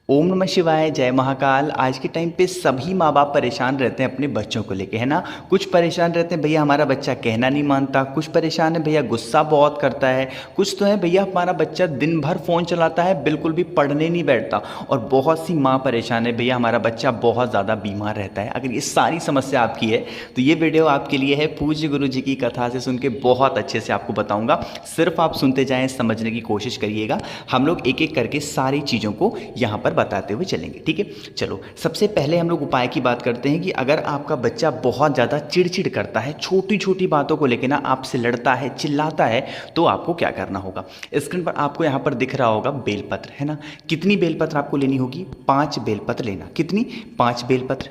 ओम नमः शिवाय, जय महाकाल। आज के टाइम पे सभी माँ बाप परेशान रहते हैं अपने बच्चों को लेके, है ना। कुछ परेशान रहते हैं भैया हमारा बच्चा कहना नहीं मानता, कुछ परेशान है भैया गुस्सा बहुत करता है, कुछ तो है भैया हमारा बच्चा दिन भर फ़ोन चलाता है, बिल्कुल भी पढ़ने नहीं बैठता। और बहुत सी माँ परेशान है भैया हमारा बच्चा बहुत ज़्यादा बीमार रहता है। अगर ये सारी समस्या आपकी है तो ये वीडियो आपके लिए है। पूज्य गुरु जी की कथा से सुन के बहुत अच्छे से आपको बताऊँगा, सिर्फ आप सुनते जाएँ, समझने की कोशिश करिएगा। हम लोग एक एक करके सारी चीज़ों को यहाँ पर बताते हुए चलेंगे, ठीक है। चलो सबसे पहले हम लोग उपाय की बात करते हैं कि अगर आपका बच्चा बहुत ज़्यादा चिड़चिड़ करता है, छोटी छोटी बातों को लेकर ना आपसे लड़ता है, चिल्लाता है, तो आपको क्या करना होगा। स्क्रीन पर आपको यहाँ पर दिख रहा होगा बेलपत्र, है ना। कितनी बेलपत्र आपको लेनी होगी? 5 बेलपत्र लेना। कितनी? 5 बेलपत्र।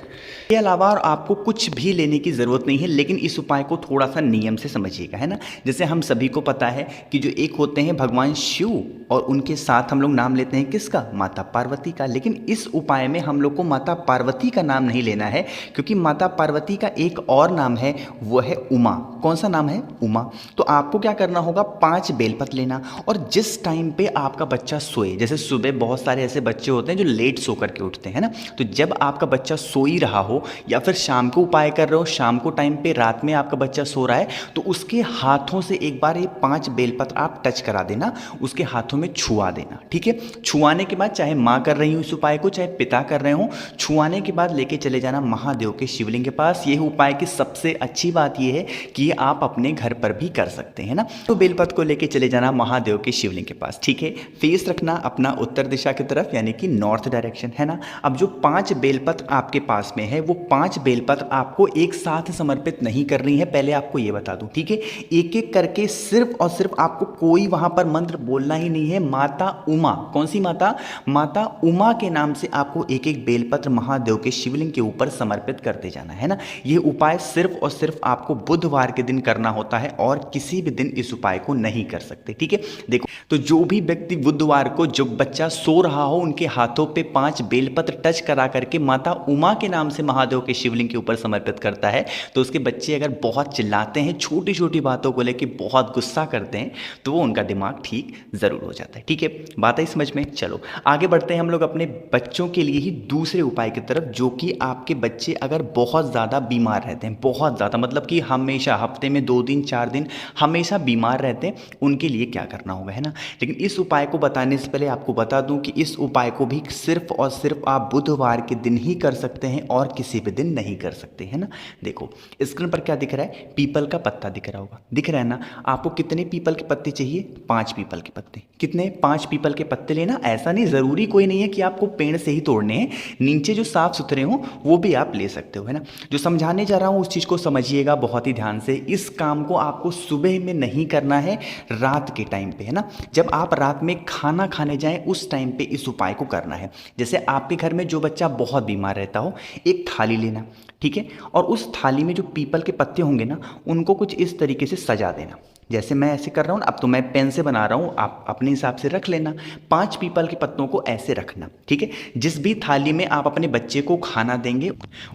के अलावा और आपको कुछ भी लेने की ज़रूरत नहीं है, लेकिन इस उपाय को थोड़ा सा नियम से समझिएगा, है ना। जैसे हम सभी को पता है कि जो एक होते हैं भगवान शिव, और उनके साथ हम लोग नाम लेते हैं किसका? माता पार्वती का। लेकिन इस उपाय में हम लोग को माता पार्वती का नाम नहीं लेना है, क्योंकि माता पार्वती का एक और नाम है, वो है उमा। कौन सा नाम है? उमा। तो आपको क्या करना होगा? 5 बेलपत्र लेना। और जिस टाइम पे आपका बच्चा सोए, जैसे सुबह बहुत सारे ऐसे बच्चे होते हैं जो लेट सो करके उठते हैं ना, तो जब आपका बच्चा सो ही रहा हो या फिर शाम को उपाय कर रहे हो, शाम को टाइम पे, रात में आपका बच्चा सो रहा है, तो उसके हाथों से एक बार ये 5 बेलपत्र आप टच करा देना, उसके हाथों में छुआ देना, ठीक है। छुआने के बाद, चाहे माँ कर रही हो इस उपाय को, चाहे पिता कर रहे हो, छुआने के बाद लेके चले जाना महादेव के शिवलिंग के पास। यह उपाय की सबसे अच्छी बात यह है कि ये आप अपने घर पर भी कर सकते हैं ना। तो बेलपत्र को लेके चले जाना महादेव के शिवलिंग के पास, ठीक है। फेस रखना अपना उत्तर दिशा की तरफ, यानी कि नॉर्थ डायरेक्शन, है ना। अब जो 5 बेलपत्र आपके पास में है, वो 5 बेलपत्र आपको एक साथ समर्पित नहीं करनी है, पहले आपको ये बता दूं, ठीक है। एक एक करके सिर्फ और सिर्फ आपको कोई वहां पर मंत्र बोलना ही नहीं है। माता उमा, कौन सी माता? माता उमा के नाम से आपको एक एक बेलपत्र महादेव के शिवलिंग के ऊपर समर्पित करते जाना है ना। यह उपाय सिर्फ और सिर्फ आपको बुधवार के दिन करना होता है, और किसी भी दिन इस उपाय को नहीं कर सकते, ठीक है। देखो, तो जो भी व्यक्ति बुधवार को, जो बच्चा सो रहा हो, उनके हाथों पे 5 बेलपत्र टच करा करके माता उमा के नाम से महादेव के शिवलिंग के ऊपर समर्पित करता है, तो उसके बच्चे अगर बहुत चिल्लाते हैं, छोटी छोटी बातों को लेकर बहुत गुस्सा करते हैं, तो वो उनका दिमाग ठीक जरूर हो जाता है, ठीक है। बात आई समझ में? चलो आगे बढ़ते हैं हम लोग अपने बच्चों के लिए ही दूसरे उपाय की तरफ, जो कि आपके बच्चे अगर बहुत ज़्यादा बीमार रहते हैं, बहुत ज़्यादा मतलब कि हमेशा हफ्ते में 2 दिन 4 दिन हमेशा बीमार रहते हैं, उनके लिए क्या करना होगा, है ना। लेकिन इस उपाय को बताने से पहले आपको बता दूं कि इस उपाय को भी सिर्फ और सिर्फ आप बुधवार के दिन ही कर सकते हैं, और किसी भी दिन नहीं कर सकते, है ना। देखो स्क्रीन पर क्या दिख रहा है? पीपल का पत्ता दिख रहा होगा, दिख रहा है ना। आपको कितने पीपल के पत्ते चाहिए? 5 पीपल के पत्ते। कितने? 5 पीपल के पत्ते लेना। ऐसा नहीं, ज़रूरी कोई नहीं है कि आपको पेड़ से ही तोड़ने हैं, नीचे जो साफ सुथरे हों वो भी आप ले सकते हो, है ना। जो समझाने जा रहा हूँ उस चीज़ को समझिएगा बहुत ही ध्यान से। इस काम को आपको सुबह में नहीं करना है, रात के टाइम पे, है ना। जब आप रात में खाना खाने जाएं, उस टाइम पे इस उपाय को करना है। जैसे आपके घर में जो बच्चा बहुत बीमार रहता हो, एक थाली लेना, ठीक है। और उस थाली में जो पीपल के पत्ते होंगे ना, उनको कुछ इस तरीके से सजा देना, जैसे मैं ऐसे कर रहा हूँ। अब तो मैं पेन से बना रहा हूँ, आप अपने हिसाब से रख लेना। 5 पीपल के पत्तों को ऐसे रखना, ठीक है। जिस भी थाली में आप अपने बच्चे को खाना देंगे,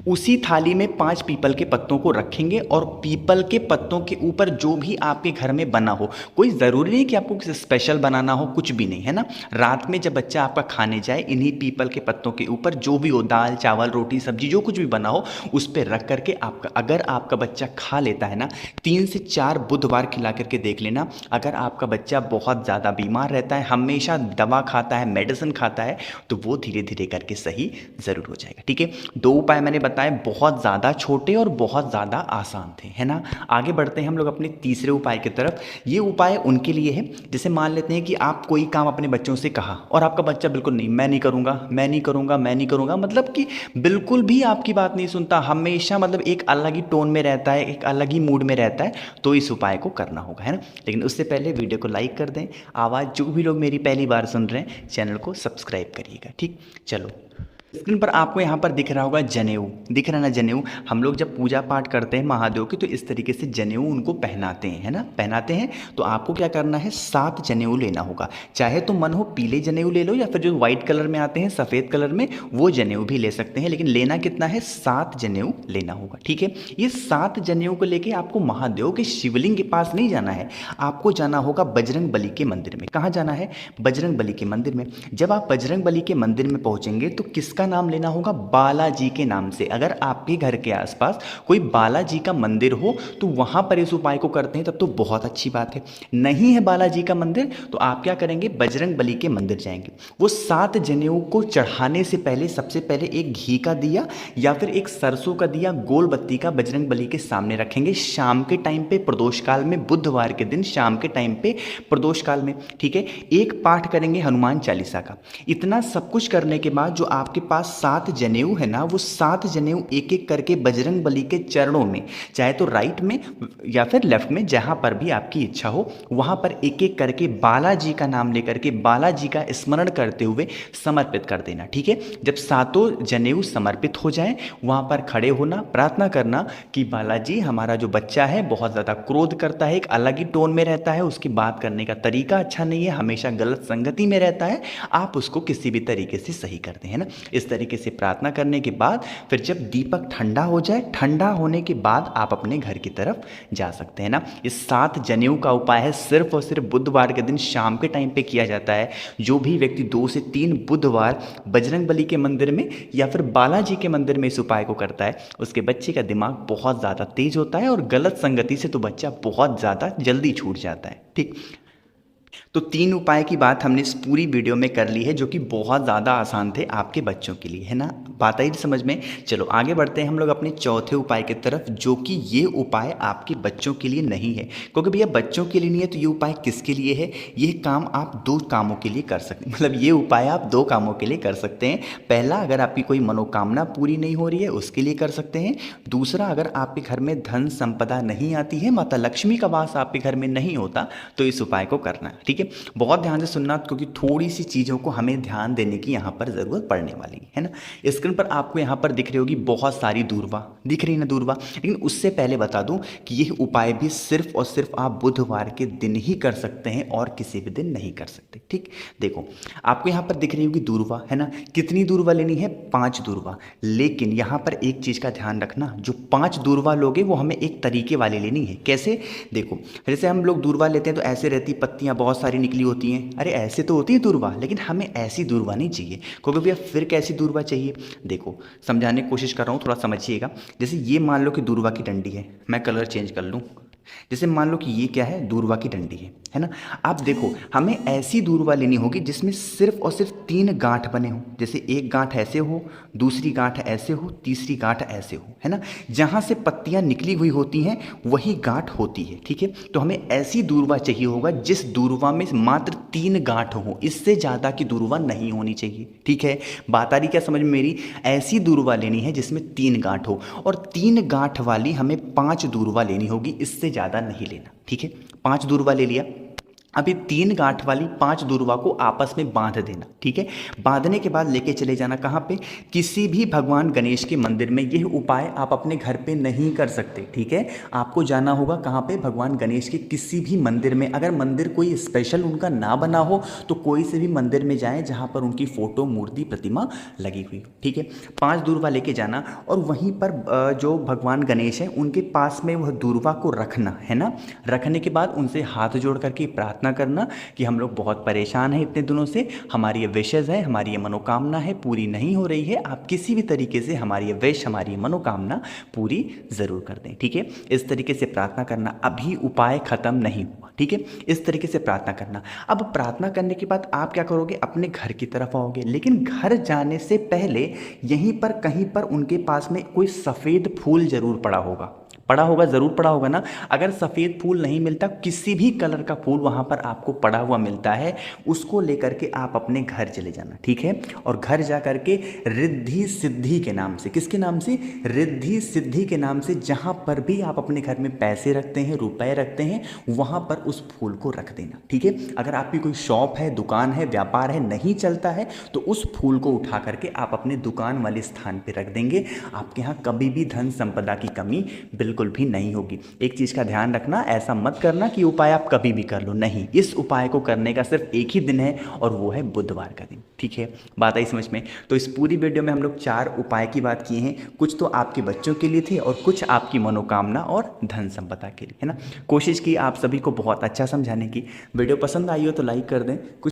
उसी थाली में 5 पीपल के पत्तों को रखेंगे, और पीपल के पत्तों के ऊपर जो भी आपके घर में बना हो, कोई ज़रूरी नहीं कि आपको कुछ स्पेशल बनाना हो, कुछ भी नहीं, है ना। रात में जब बच्चा आपका खाने जाए, इन्हीं पीपल के पत्तों के ऊपर जो भी हो, दाल चावल रोटी सब्जी जो कुछ भी बना हो, उस पर रख करके आपका, अगर आपका बच्चा खा लेता है ना, 3 से 4 बुधवार खिला करके देख लेना। अगर आपका बच्चा बहुत ज़्यादा बीमार रहता है, हमेशा दवा खाता है, मेडिसिन खाता है, तो वो धीरे धीरे करके सही ज़रूर हो जाएगा, ठीक है। 2 उपाय मैंने बताए, बहुत ज़्यादा छोटे और बहुत ज़्यादा आसान थे, है ना। आगे बढ़ते हैं हम लोग अपने तीसरे उपाय की तरफ। ये उपाय उनके लिए है, जैसे मान लेते हैं कि आप कोई काम अपने बच्चों से कहा, और आपका बच्चा बिल्कुल नहीं, मैं नहीं करूँगा, मैं नहीं करूँगा, मैं नहीं करूँगा, मतलब कि बिल्कुल भी आपकी बात नहीं सुनता, हमेशा मतलब एक अलग ही टोन में रहता है, एक अलग ही मूड में रहता है, तो इस उपाय को करना होगा, है ना। लेकिन उससे पहले वीडियो को लाइक कर दें। आवाज़ जो भी लोग मेरी पहली बार सुन रहे हैं, चैनल को सब्सक्राइब करिएगा, ठीक। चलो स्क्रीन पर आपको यहाँ पर दिख रहा होगा जनेऊ, दिख रहा है ना जनेऊ। हम लोग जब पूजा पाठ करते हैं महादेव की तो इस तरीके से जनेऊ उनको पहनाते हैं, है ना, पहनाते हैं। तो आपको क्या करना है, 7 जनेऊ लेना होगा। चाहे तो मन हो पीले जनेऊ ले लो या फिर जो व्हाइट कलर में आते हैं सफ़ेद कलर में वो जनेऊ भी ले सकते हैं, लेकिन लेना कितना है, 7 जनेऊ लेना होगा। ठीक है, ये 7 जनेऊ को लेके आपको महादेव के शिवलिंग के पास नहीं जाना है, आपको जाना होगा बजरंग बली के मंदिर में। कहाँ जाना है, बजरंग बली के मंदिर में। जब आप बजरंग बली के मंदिर में पहुंचेंगे तो किसका नाम लेना होगा, बालाजी के नाम से। अगर आपके घर के आसपास कोई बालाजी का मंदिर हो तो वहां पर इस उपाय को करते हैं तब तो बहुत अच्छी बात है। नहीं है बालाजी का मंदिर तो आप क्या करेंगे, बजरंग बली के मंदिर जाएंगे। वो 7 जनेऊ को चढ़ाने से पहले सबसे पहले एक घी का दिया या फिर एक सरसों का दिया, गोल बत्ती का बजरंग बली के सामने रखेंगे शाम के टाइम पे, प्रदोष काल में, बुधवार के दिन शाम के टाइम पे प्रदोष काल में। ठीक है, एक पाठ करेंगे हनुमान चालीसा का। इतना सब कुछ करने के बाद जो आपके पास 7 जनेऊ है ना, वो 7 जनेऊ एक एक करके बजरंग बली के चरणों में, चाहे तो राइट में या फिर लेफ्ट में, जहां पर भी आपकी इच्छा हो वहां पर एक एक करके बालाजी का नाम लेकर के, बालाजी का स्मरण करते हुए समर्पित कर देना। ठीक है, जब 7 जनेऊ समर्पित हो जाएं वहां पर खड़े होना, प्रार्थना करना कि बालाजी हमारा जो बच्चा है बहुत ज़्यादा क्रोध करता है, एक अलग ही टोन में रहता है, उसकी बात करने का तरीका अच्छा नहीं है, हमेशा गलत संगति में रहता है, आप उसको किसी भी तरीके से सही करते हैं ना। इस तरीके से प्रार्थना करने के बाद फिर जब दीपक ठंडा हो जाए, ठंडा होने के बाद आप अपने घर की तरफ जा सकते हैं ना। इस 7 जनेऊ का उपाय है सिर्फ और सिर्फ बुधवार के दिन शाम के टाइम पे किया जाता है। जो भी व्यक्ति 2 से 3 बुधवार बजरंग बली के मंदिर में या फिर बालाजी के मंदिर में इस उपाय को करता है उसके बच्चे का दिमाग बहुत ज़्यादा तेज होता है और गलत संगति से तो बच्चा बहुत ज़्यादा जल्दी छूट जाता है। ठीक, तो 3 उपाय की बात हमने इस पूरी वीडियो में कर ली है जो कि बहुत ज़्यादा आसान थे आपके बच्चों के लिए, है ना। बात आई समझ में। चलो आगे बढ़ते हैं हम लोग अपने चौथे उपाय की तरफ, जो कि ये उपाय आपके बच्चों के लिए नहीं है, क्योंकि भैया बच्चों के लिए नहीं है तो ये उपाय किसके लिए है। ये काम आप 2 कामों के लिए कर सकते हैं, मतलब ये उपाय आप 2 कामों के लिए कर सकते हैं। पहला, अगर आपकी कोई मनोकामना पूरी नहीं हो रही है उसके लिए कर सकते हैं। दूसरा, अगर आपके घर में धन संपदा नहीं आती है, माता लक्ष्मी का वास आपके घर में नहीं होता, तो इस उपाय को करना है। ठीक है, बहुत ध्यान से सुनना क्योंकि थोड़ी सी चीज़ों को हमें ध्यान देने की यहाँ पर ज़रूरत पड़ने वाली है ना। स्क्रीन पर आपको यहाँ पर दिख रही होगी बहुत सारी दूर्वा, दिख रही है ना दूर्वा। लेकिन उससे पहले बता दूं कि यह उपाय भी सिर्फ और सिर्फ आप बुधवार के दिन ही कर सकते हैं और किसी भी दिन नहीं कर सकते। ठीक, देखो आपको यहाँ पर दिख रही होगी दूर्वा, है ना। कितनी दूर्वा लेनी है, 5 दूर्वा। लेकिन यहाँ पर एक चीज़ का ध्यान रखना, जो 5 दूर्वा लोगे वो हमें एक तरीके वाली लेनी है। कैसे, देखो जैसे हम लोग दूर्वा लेते हैं तो ऐसे रहती पत्तियाँ बहुत सारी निकली होती हैं, अरे ऐसे तो होती है दूर्वा, लेकिन हमें ऐसी दूर्वा नहीं चाहिए। क्योंकि भैया फिर कैसी दूर्वा चाहिए, देखो समझाने की कोशिश कर रहा हूँ, थोड़ा समझिएगा। जैसे ये मान लो कि दूर्वा की डंडी है, मैं कलर चेंज कर लूँ। जैसे मान लो कि ये क्या है, दूर्वा की डंडी है ना। आप देखो हमें ऐसी दूर्वा लेनी होगी जिसमें सिर्फ और सिर्फ 3 गांठ बने हो। जैसे एक गांठ ऐसे हो, दूसरी गांठ ऐसे हो, तीसरी गांठ ऐसे हो, है ना। जहाँ से पत्तियाँ निकली हुई होती हैं वही गांठ होती है। ठीक है, तो हमें ऐसी दूर्वा चाहिए होगा जिस दूर्वा में मात्र 3 गांठ हो, इससे ज़्यादा की दूर्वा नहीं होनी चाहिए। ठीक है, बात आ रही क्या समझ में मेरी। ऐसी दूर्वा लेनी है जिसमें 3 गांठ हो, और 3 गांठ वाली हमें 5 दूर्वा लेनी होगी, इससे ज़्यादा नहीं लेना। ठीक है, 5 दूर्वा ले लिया। अब ये 3 गांठ वाली 5 दूर्वा को आपस में बांध देना। ठीक है, बांधने के बाद लेके चले जाना कहाँ पे, किसी भी भगवान गणेश के मंदिर में। यह उपाय आप अपने घर पे नहीं कर सकते। ठीक है, आपको जाना होगा कहाँ पे, भगवान गणेश के किसी भी मंदिर में। अगर मंदिर कोई स्पेशल उनका ना बना हो तो कोई से भी मंदिर में जाएं जहाँ पर उनकी फोटो, मूर्ति, प्रतिमा लगी हुई हो। ठीक है, 5 दूर्वा लेके जाना और वहीं पर जो भगवान गणेश हैं उनके पास में वह दूर्वा को रखना है ना। रखने के बाद उनसे हाथ जोड़ करके प्रार्थना करना कि हम लोग बहुत परेशान हैं इतने दिनों से, हमारी ये विशेष है, हमारी ये मनोकामना है, पूरी नहीं हो रही है, आप किसी भी तरीके से हमारी ये विश, हमारी ये मनोकामना पूरी ज़रूर कर दें। ठीक है, इस तरीके से प्रार्थना करना, अभी उपाय खत्म नहीं हुआ। ठीक है, इस तरीके से प्रार्थना करना। अब प्रार्थना करने के बाद आप क्या करोगे, अपने घर की तरफ आओगे। लेकिन घर जाने से पहले यहीं पर कहीं पर उनके पास में कोई सफ़ेद फूल जरूर पड़ा होगा, पड़ा होगा, ज़रूर पड़ा होगा ना। अगर सफ़ेद फूल नहीं मिलता, किसी भी कलर का फूल वहाँ पर आपको पड़ा हुआ मिलता है, उसको लेकर के आप अपने घर चले जाना, ठीक है। और घर जा कर के रिद्धि सिद्धि के नाम से, किसके नाम से, रिद्धि सिद्धि के नाम से, जहाँ पर भी आप अपने घर में पैसे रखते हैं, रुपए रखते हैं, वहाँ पर उस फूल को रख देना, ठीक है। अगर आपकी कोई शॉप है, दुकान है, व्यापार है, नहीं चलता है, तो उस फूल को उठा करके आप अपने दुकान वाले स्थान पर रख देंगे। आपके यहाँ कभी भी धन संपदा की कमी बिल्कुल भी नहीं होगी। एक चीज़ का ध्यान रखना, ऐसा मत करना कि उपाय आप कभी भी कर लो, नहीं, इस उपाय को करने का सिर्फ एक ही दिन है और वो है बुधवार का दिन, ठीक है। बात आई समझ में। तो इस पूरी वीडियो में हम लोग 4 उपाय की बात किए हैं, कुछ तो आपके बच्चों के लिए थे और कुछ आपकी मनोकामना और धन संपदा के लिए, है ना। कोशिश की आप सभी को बहुत अच्छा समझाने की। वीडियो पसंद आई हो तो लाइक कर दें। कुछ